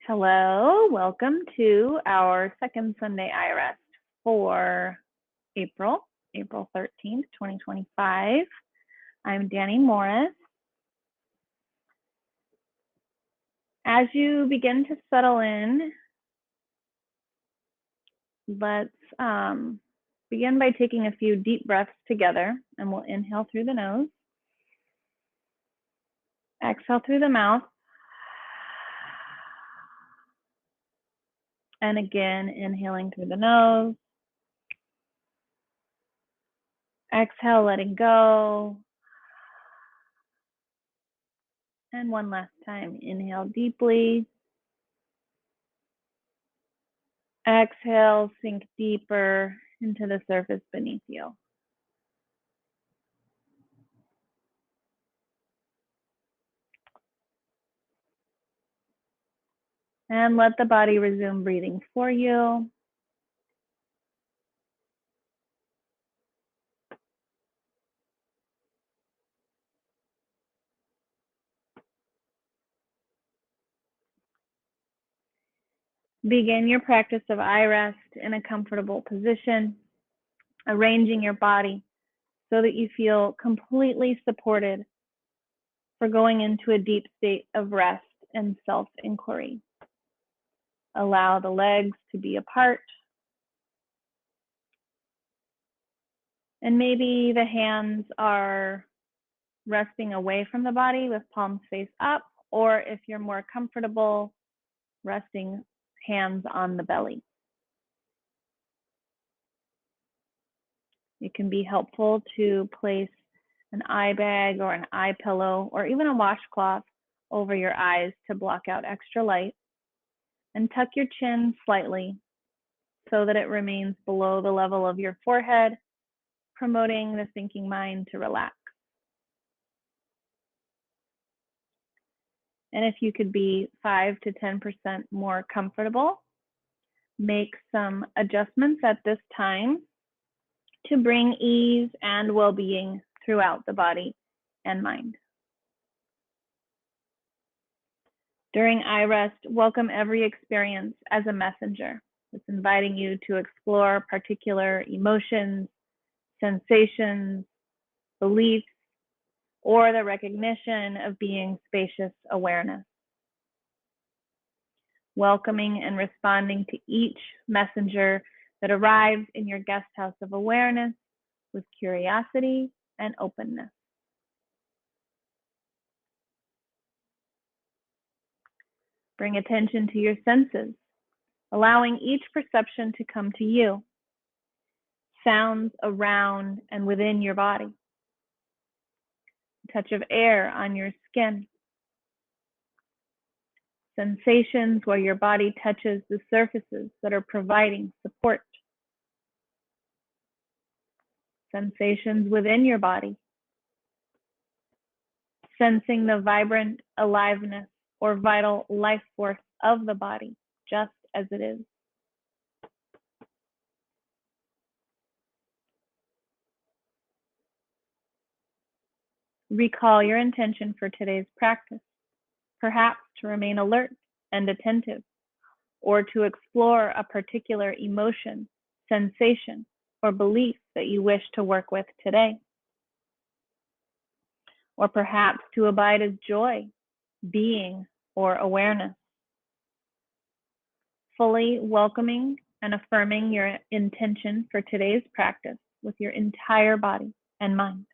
Hello, welcome to our second Sunday iRest for April 13th, 2025. I'm Danielle Morris. As you begin to settle in, let's begin by taking a few deep breaths together, and we'll inhale through the nose, exhale through the mouth, and again, inhaling through the nose, exhale, letting go, and one last time, inhale deeply, exhale, sink deeper into the surface beneath you. And let the body resume breathing for you. Begin your practice of iRest in a comfortable position, arranging your body so that you feel completely supported for going into a deep state of rest and self-inquiry. Allow the legs to be apart. And maybe the hands are resting away from the body with palms face up, or if you're more comfortable, resting hands on the belly. It can be helpful to place an eye bag or an eye pillow or even a washcloth over your eyes to block out extra light, and tuck your chin slightly so that it remains below the level of your forehead, promoting the thinking mind to relax. And if you could be 5 to 10% more comfortable, make some adjustments at this time to bring ease and well-being throughout the body and mind. During iRest, welcome every experience as a messenger. It's inviting you to explore particular emotions, sensations, beliefs, or the recognition of being spacious awareness. Welcoming and responding to each messenger that arrives in your guest house of awareness with curiosity and openness. Bring attention to your senses, allowing each perception to come to you. Sounds around and within your body. A touch of air on your skin. Sensations where your body touches the surfaces that are providing support. Sensations within your body. Sensing the vibrant aliveness or vital life force of the body, just as it is. Recall your intention for today's practice, perhaps to remain alert and attentive, or to explore a particular emotion, sensation, or belief that you wish to work with today. Or perhaps to abide as joy, being, or awareness. Fully welcoming and affirming your intention for today's practice with your entire body and mind.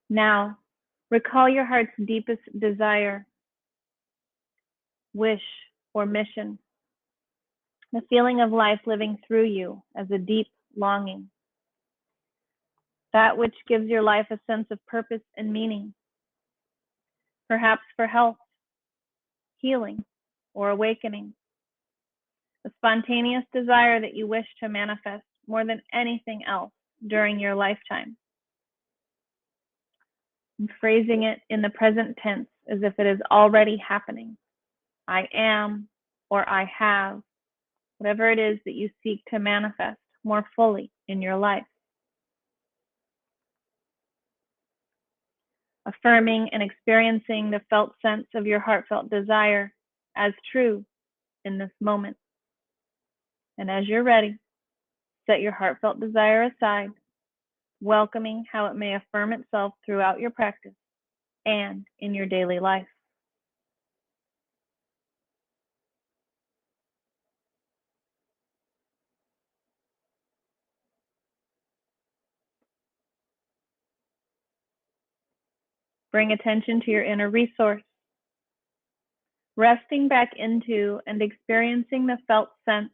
Now, recall your heart's deepest desire, wish, or mission. The feeling of life living through you as a deep longing. That which gives your life a sense of purpose and meaning. Perhaps for health, healing, or awakening. A spontaneous desire that you wish to manifest more than anything else during your lifetime. I'm phrasing it in the present tense as if it is already happening. I am, or I have, whatever it is that you seek to manifest more fully in your life. affirming and experiencing the felt sense of your heartfelt desire as true in this moment. And as you're ready, set your heartfelt desire aside, welcoming how it may affirm itself throughout your practice and in your daily life. Bring attention to your inner resource, resting back into and experiencing the felt sense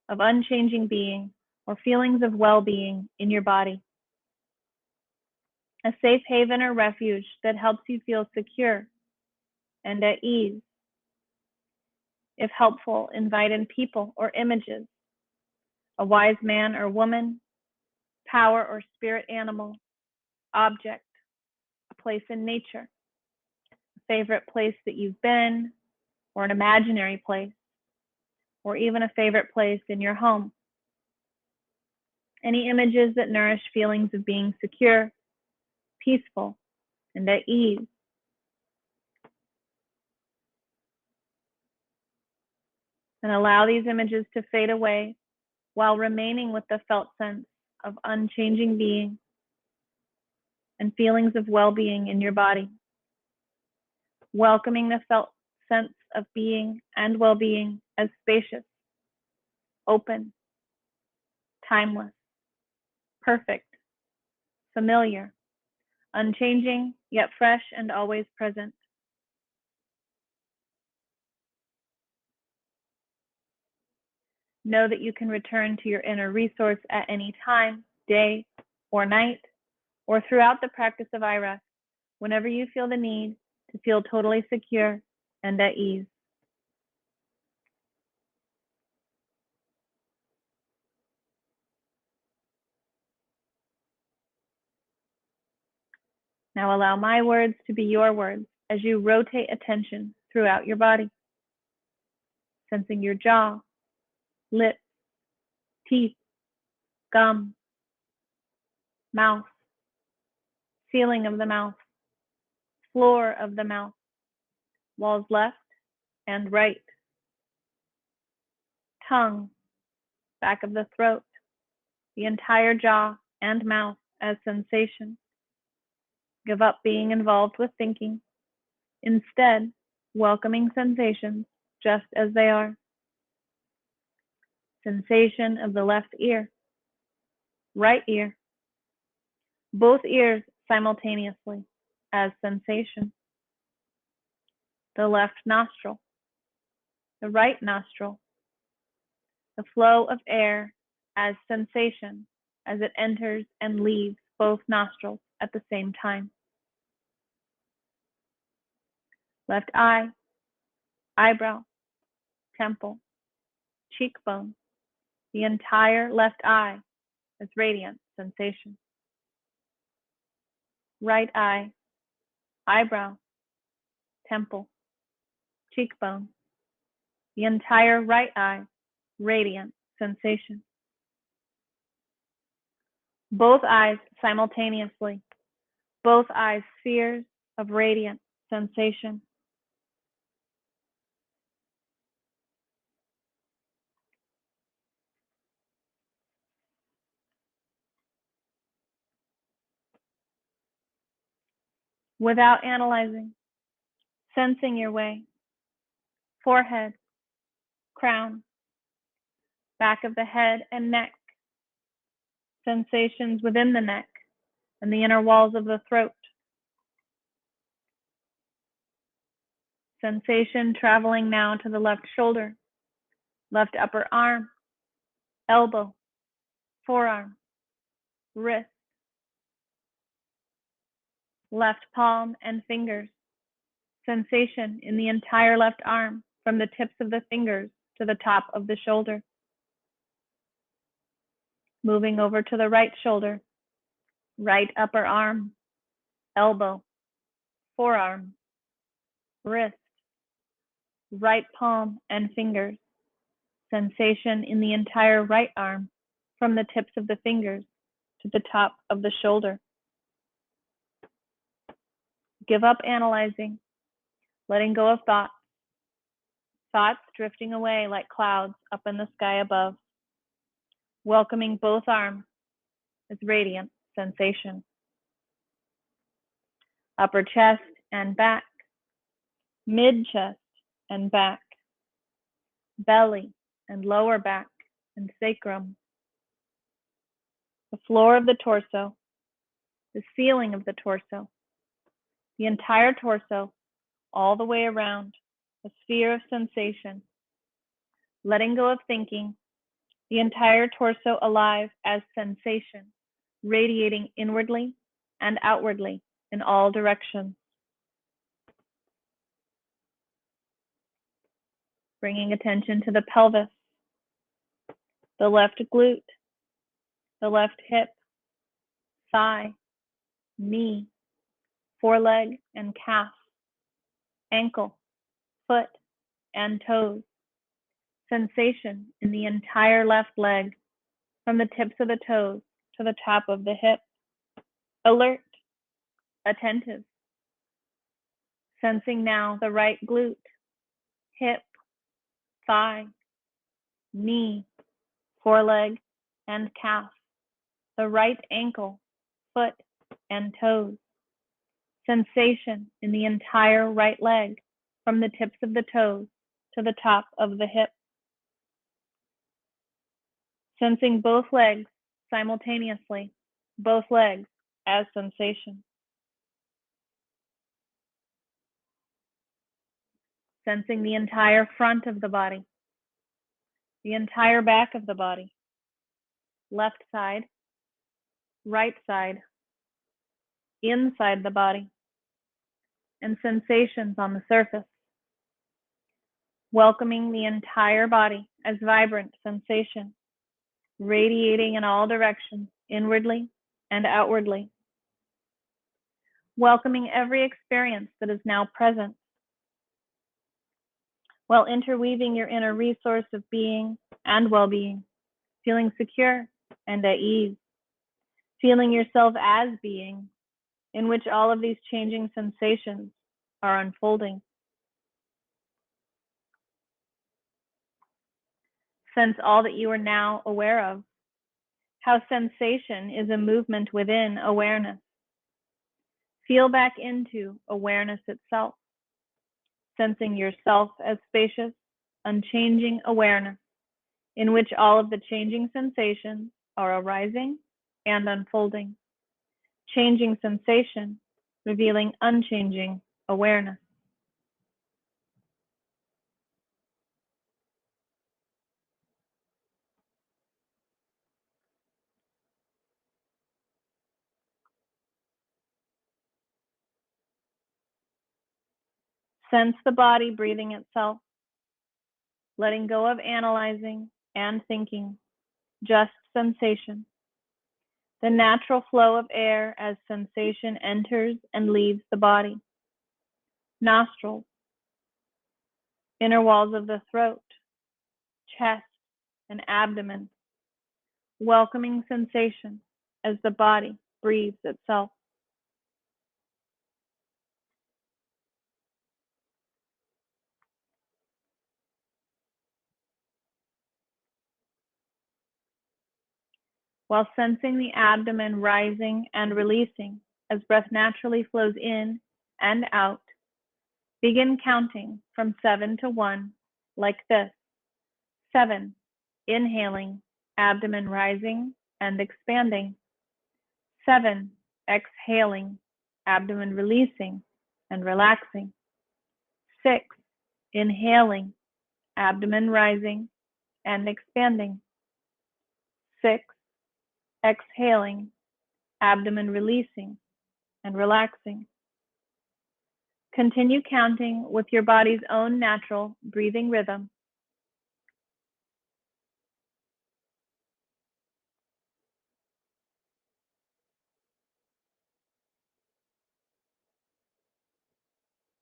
of unchanging being or feelings of well-being in your body. A safe haven or refuge that helps you feel secure and at ease. If helpful, invite in people or images, a wise man or woman, power or spirit animal, object, a place in nature, a favorite place that you've been, or an imaginary place, or even a favorite place in your home. Any images that nourish feelings of being secure, peaceful, and at ease. And allow these images to fade away while remaining with the felt sense of unchanging being and feelings of well-being in your body. Welcoming the felt sense of being and well-being as spacious, open, timeless, perfect, familiar, unchanging, yet fresh and always present. Know that you can return to your inner resource at any time, day or night, or throughout the practice of iRest, whenever you feel the need to feel totally secure and at ease. Now allow my words to be your words as you rotate attention throughout your body, sensing your jaw, lips, teeth, gum, mouth, ceiling of the mouth, floor of the mouth, walls left and right, tongue, back of the throat, the entire jaw and mouth as sensation. Give up being involved with thinking, instead welcoming sensations just as they are. Sensation of the left ear, right ear, both ears simultaneously as sensation. The left nostril, the right nostril, the flow of air as sensation as it enters and leaves both nostrils at the same time. Left eye, eyebrow, temple, cheekbone, the entire left eye as radiant sensation. Right eye, eyebrow, temple, cheekbone, the entire right eye, radiant sensation. Both eyes simultaneously, both eyes spheres of radiant sensation. Without analyzing, sensing your way, forehead, crown, back of the head and neck, sensations within the neck and the inner walls of the throat. Sensation traveling now to the left shoulder, left upper arm, elbow, forearm, wrist, left palm and fingers. Sensation in the entire left arm from the tips of the fingers to the top of the shoulder. Moving over to the right shoulder, right upper arm, elbow, forearm, wrist, right palm and fingers. Sensation in the entire right arm from the tips of the fingers to the top of the shoulder. Give up analyzing, letting go of thoughts drifting away like clouds up in the sky above, welcoming both arms as radiant sensation. Upper chest and back, mid-chest and back, belly and lower back and sacrum, the floor of the torso, the ceiling of the torso, the entire torso, all the way around, a sphere of sensation, letting go of thinking, the entire torso alive as sensation, radiating inwardly and outwardly in all directions. Bringing attention to the pelvis, the left glute, the left hip, thigh, knee, foreleg and calf, ankle, foot, and toes. Sensation in the entire left leg, from the tips of the toes to the top of the hip. Alert, attentive. Sensing now the right glute, hip, thigh, knee, foreleg, and calf, the right ankle, foot, and toes. Sensation in the entire right leg, from the tips of the toes to the top of the hip. Sensing both legs simultaneously, both legs as sensation. Sensing the entire front of the body, the entire back of the body, left side, right side, inside the body, and sensations on the surface. Welcoming the entire body as vibrant sensation, radiating in all directions, inwardly and outwardly. Welcoming every experience that is now present, while interweaving your inner resource of being and well-being, feeling secure and at ease, feeling yourself as being, in which all of these changing sensations are unfolding. Sense all that you are now aware of, how sensation is a movement within awareness. Feel back into awareness itself, sensing yourself as spacious, unchanging awareness, in which all of the changing sensations are arising and unfolding. Changing sensation, revealing unchanging awareness. Sense the body breathing itself, letting go of analyzing and thinking, just sensation. The natural flow of air as sensation enters and leaves the body. Nostrils, inner walls of the throat, chest, and abdomen, welcoming sensation as the body breathes itself. While sensing the abdomen rising and releasing as breath naturally flows in and out, begin counting from 7 to 1 like this. 7, inhaling, abdomen rising and expanding. 7, exhaling, abdomen releasing and relaxing. 6, inhaling, abdomen rising and expanding. 6, exhaling, abdomen releasing and relaxing. Continue counting with your body's own natural breathing rhythm.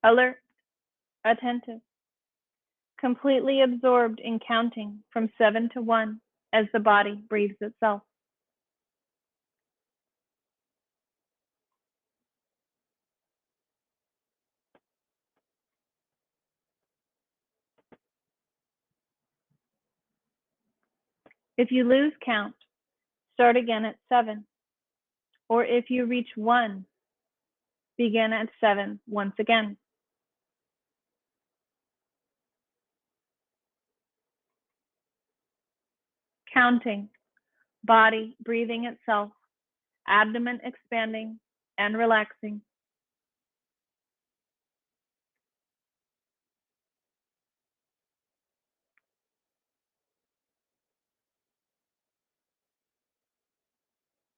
Alert, attentive, completely absorbed in counting from 7 to 1 as the body breathes itself. If you lose count, start again at 7. Or if you reach 1, begin at 7 once again. Counting, body breathing itself, abdomen expanding and relaxing.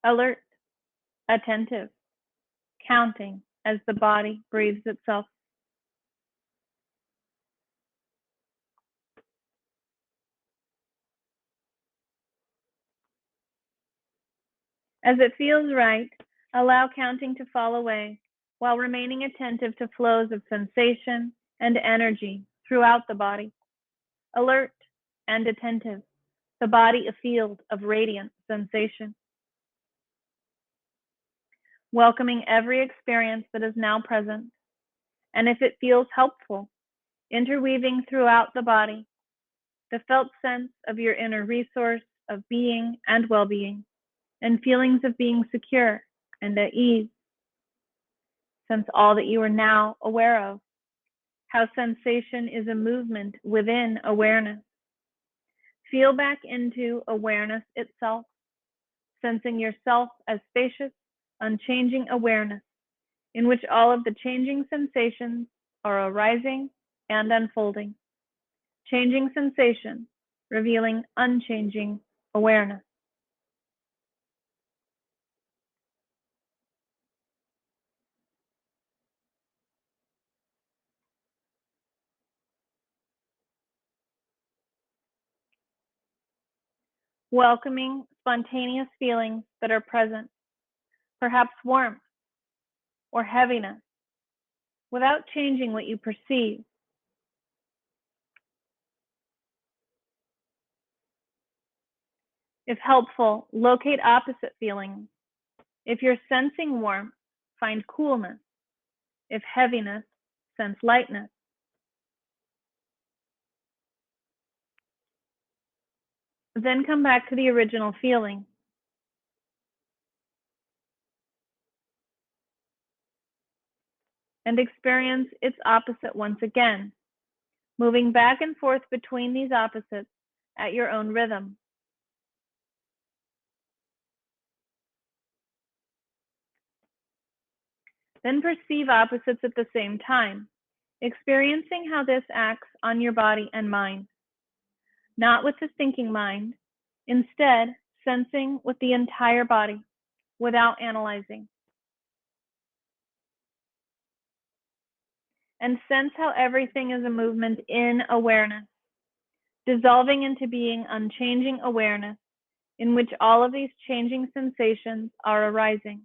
Alert, attentive, counting as the body breathes itself. As it feels right, allow counting to fall away while remaining attentive to flows of sensation and energy throughout the body. Alert and attentive, the body a field of radiant sensation. Welcoming every experience that is now present, and if it feels helpful, interweaving throughout the body the felt sense of your inner resource of being and well-being, and feelings of being secure and at ease. Sense all that you are now aware of, how sensation is a movement within awareness. Feel back into awareness itself, sensing yourself as spacious, unchanging awareness, in which all of the changing sensations are arising and unfolding. Changing sensation, revealing unchanging awareness. Welcoming spontaneous feelings that are present, perhaps warmth or heaviness, without changing what you perceive. If helpful, locate opposite feelings. If you're sensing warmth, find coolness. If heaviness, sense lightness. Then come back to the original feeling. And experience its opposite once again, moving back and forth between these opposites at your own rhythm. Then perceive opposites at the same time, experiencing how this acts on your body and mind. Not with the thinking mind, instead sensing with the entire body, without analyzing. And sense how everything is a movement in awareness, dissolving into being unchanging awareness, in which all of these changing sensations are arising.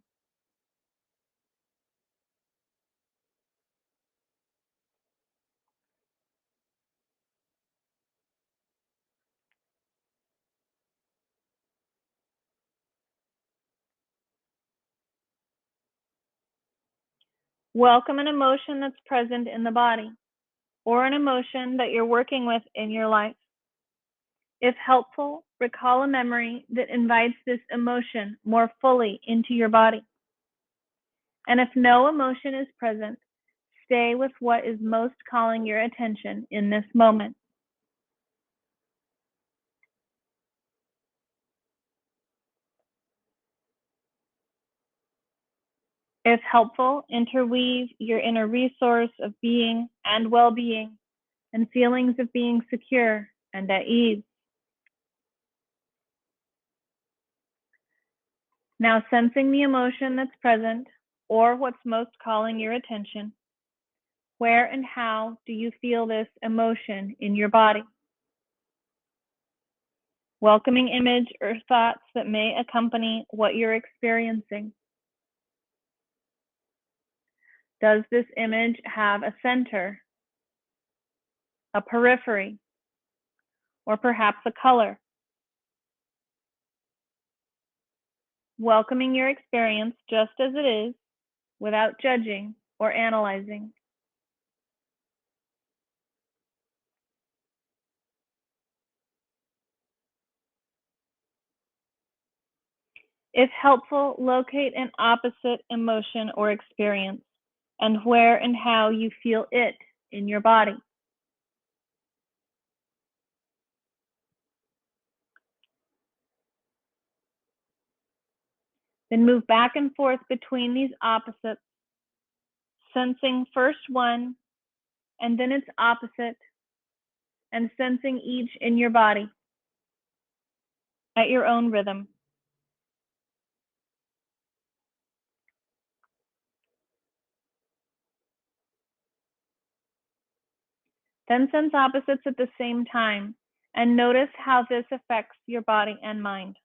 Welcome an emotion that's present in the body, or an emotion that you're working with in your life. If helpful, recall a memory that invites this emotion more fully into your body. And if no emotion is present, stay with what is most calling your attention in this moment. If helpful, interweave your inner resource of being and well-being and feelings of being secure and at ease. Now sensing the emotion that's present or what's most calling your attention, where and how do you feel this emotion in your body? Welcoming image or thoughts that may accompany what you're experiencing. Does this image have a center, a periphery, or perhaps a color? Welcoming your experience just as it is, without judging or analyzing. If helpful, locate an opposite emotion or experience and where and how you feel it in your body. Then move back and forth between these opposites, sensing first one and then its opposite, and sensing each in your body at your own rhythm. Then sense opposites at the same time and notice how this affects your body and mind.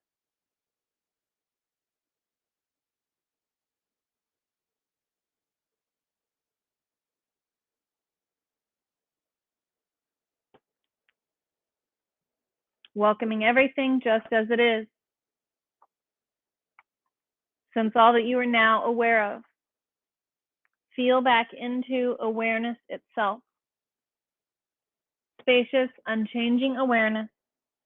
Welcoming everything just as it is. Sense all that you are now aware of. Feel back into awareness itself. Spacious, unchanging awareness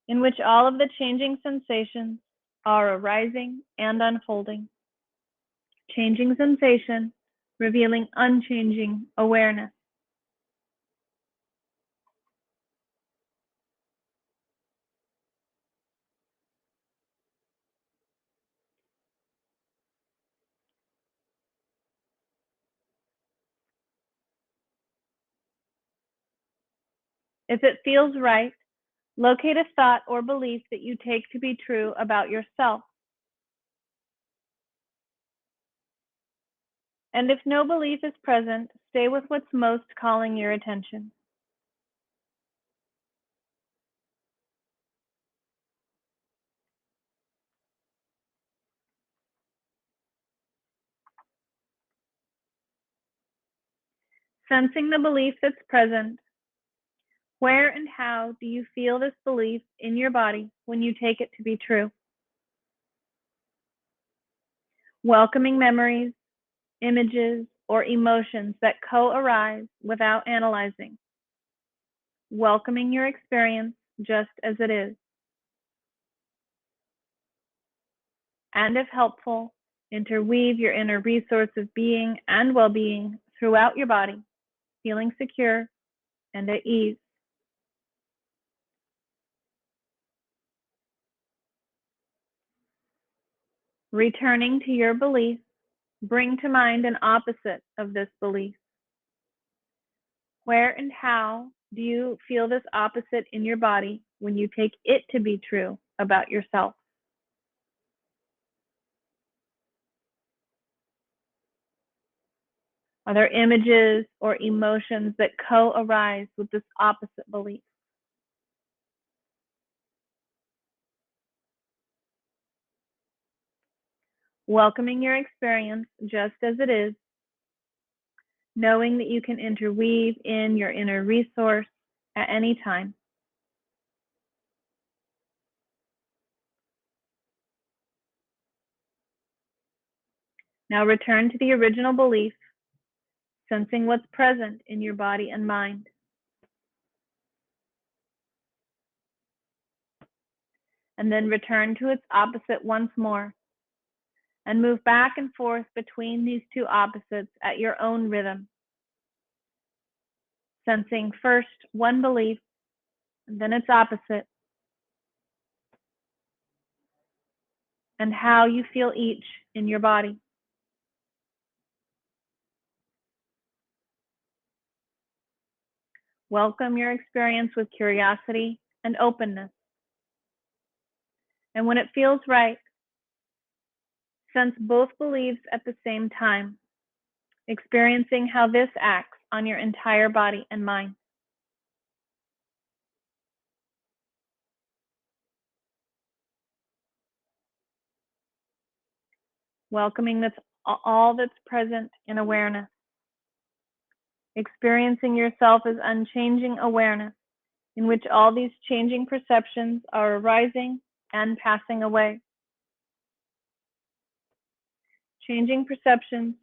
in which all of the changing sensations are arising and unfolding. Changing sensation, revealing unchanging awareness. If it feels right, locate a thought or belief that you take to be true about yourself. And if no belief is present, stay with what's most calling your attention. Sensing the belief that's present, where and how do you feel this belief in your body when you take it to be true? Welcoming memories, images, or emotions that co-arise without analyzing. Welcoming your experience just as it is. And if helpful, interweave your inner resource of being and well-being throughout your body, feeling secure and at ease. Returning to your belief, bring to mind an opposite of this belief. Where and how do you feel this opposite in your body when you take it to be true about yourself? Are there images or emotions that co-arise with this opposite belief? Welcoming your experience just as it is, knowing that you can interweave in your inner resource at any time. Now return to the original belief, sensing what's present in your body and mind. And then return to its opposite once more, and move back and forth between these two opposites at your own rhythm, sensing first one belief, and then its opposite, and how you feel each in your body. Welcome your experience with curiosity and openness. And when it feels right, sense both beliefs at the same time, experiencing how this acts on your entire body and mind. Welcoming all that's present in awareness. Experiencing yourself as unchanging awareness, in which all these changing perceptions are arising and passing away. Changing perceptions,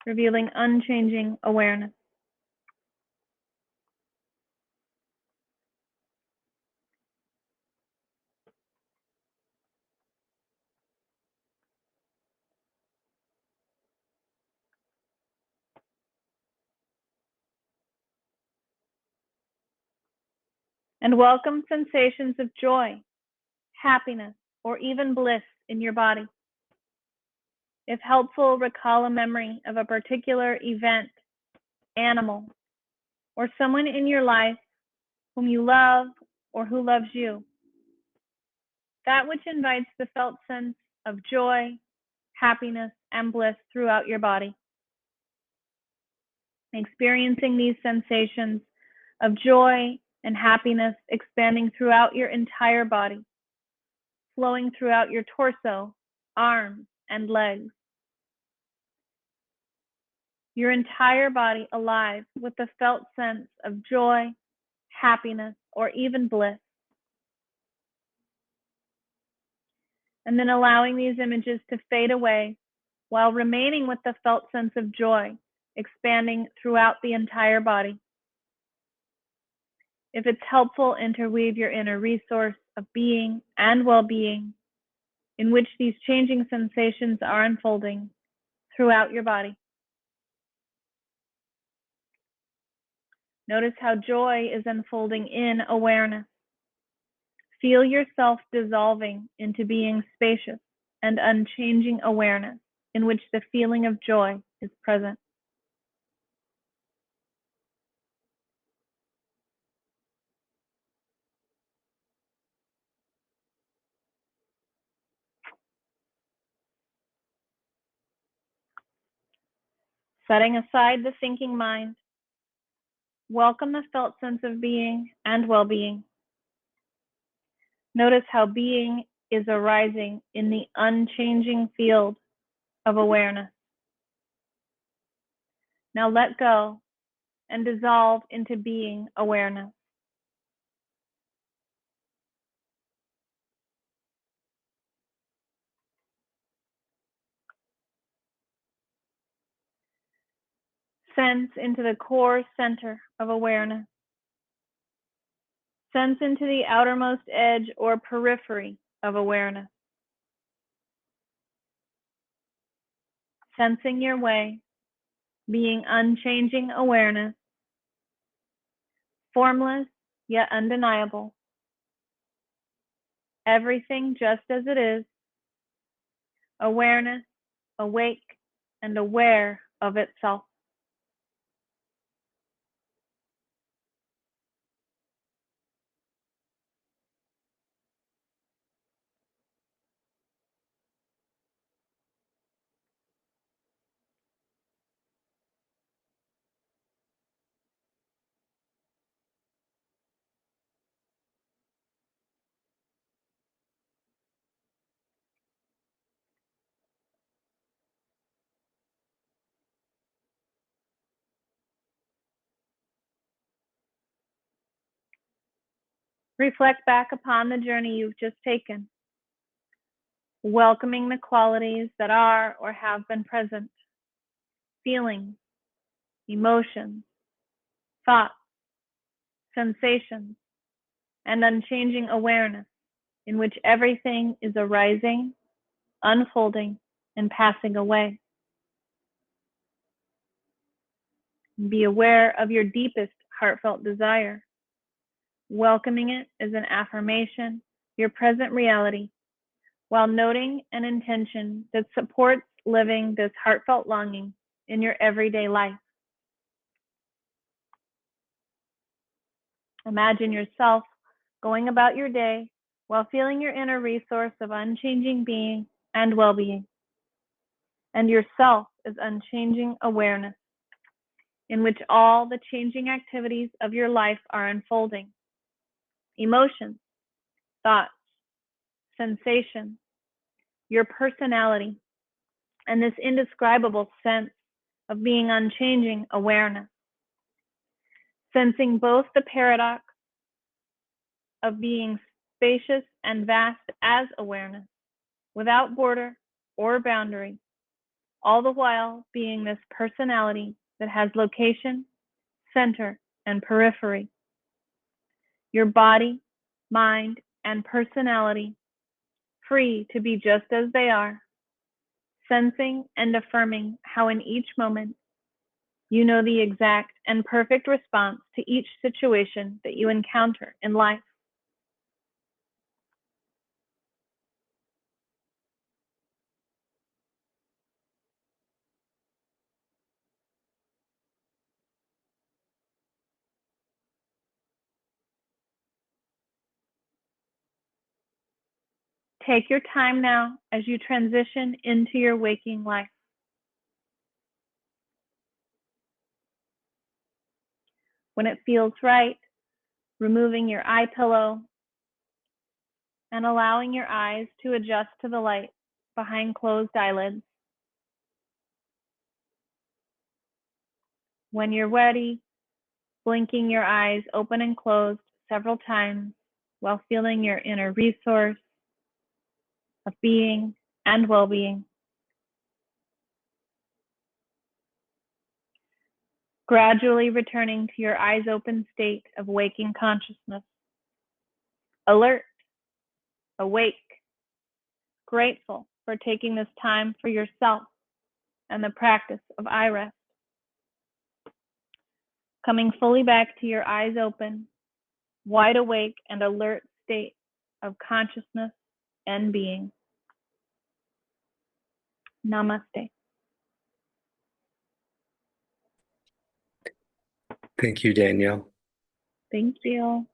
revealing unchanging awareness. And welcome sensations of joy, happiness, or even bliss in your body. If helpful, recall a memory of a particular event, animal, or someone in your life whom you love or who loves you. That which invites the felt sense of joy, happiness, and bliss throughout your body. Experiencing these sensations of joy and happiness expanding throughout your entire body, flowing throughout your torso, arms, and legs. Your entire body alive with the felt sense of joy, happiness, or even bliss. And then allowing these images to fade away while remaining with the felt sense of joy, expanding throughout the entire body. If it's helpful, interweave your inner resource of being and well-being in which these changing sensations are unfolding throughout your body. Notice how joy is unfolding in awareness. Feel yourself dissolving into being spacious and unchanging awareness in which the feeling of joy is present. Setting aside the thinking mind, welcome the felt sense of being and well-being. Notice how being is arising in the unchanging field of awareness. Now let go and dissolve into being awareness. Sense into the core center of awareness. Sense into the outermost edge or periphery of awareness. Sensing your way, being unchanging awareness, formless yet undeniable. Everything just as it is, awareness, awake, and aware of itself. Reflect back upon the journey you've just taken, welcoming the qualities that are or have been present, feelings, emotions, thoughts, sensations, and unchanging awareness in which everything is arising, unfolding, and passing away. Be aware of your deepest heartfelt desire, welcoming it as an affirmation, your present reality, while noting an intention that supports living this heartfelt longing in your everyday life. Imagine yourself going about your day while feeling your inner resource of unchanging being and well-being, and yourself as unchanging awareness, in which all the changing activities of your life are unfolding. Emotions, thoughts, sensations, your personality, and this indescribable sense of being unchanging awareness. Sensing both the paradox of being spacious and vast as awareness, without border or boundary, all the while being this personality that has location, center, and periphery. Your body, mind, and personality free to be just as they are, sensing and affirming how in each moment You know the exact and perfect response to each situation that you encounter in life. Take your time now as you transition into your waking life. When it feels right, removing your eye pillow and allowing your eyes to adjust to the light behind closed eyelids. When you're ready, blinking your eyes open and closed several times while feeling your inner resource of being and well-being. Gradually returning to your eyes open state of waking consciousness. Alert, awake, grateful for taking this time for yourself and the practice of iRest. Coming fully back to your eyes open, wide awake and alert state of consciousness and being. Namaste. Thank you, Danielle. Thank you.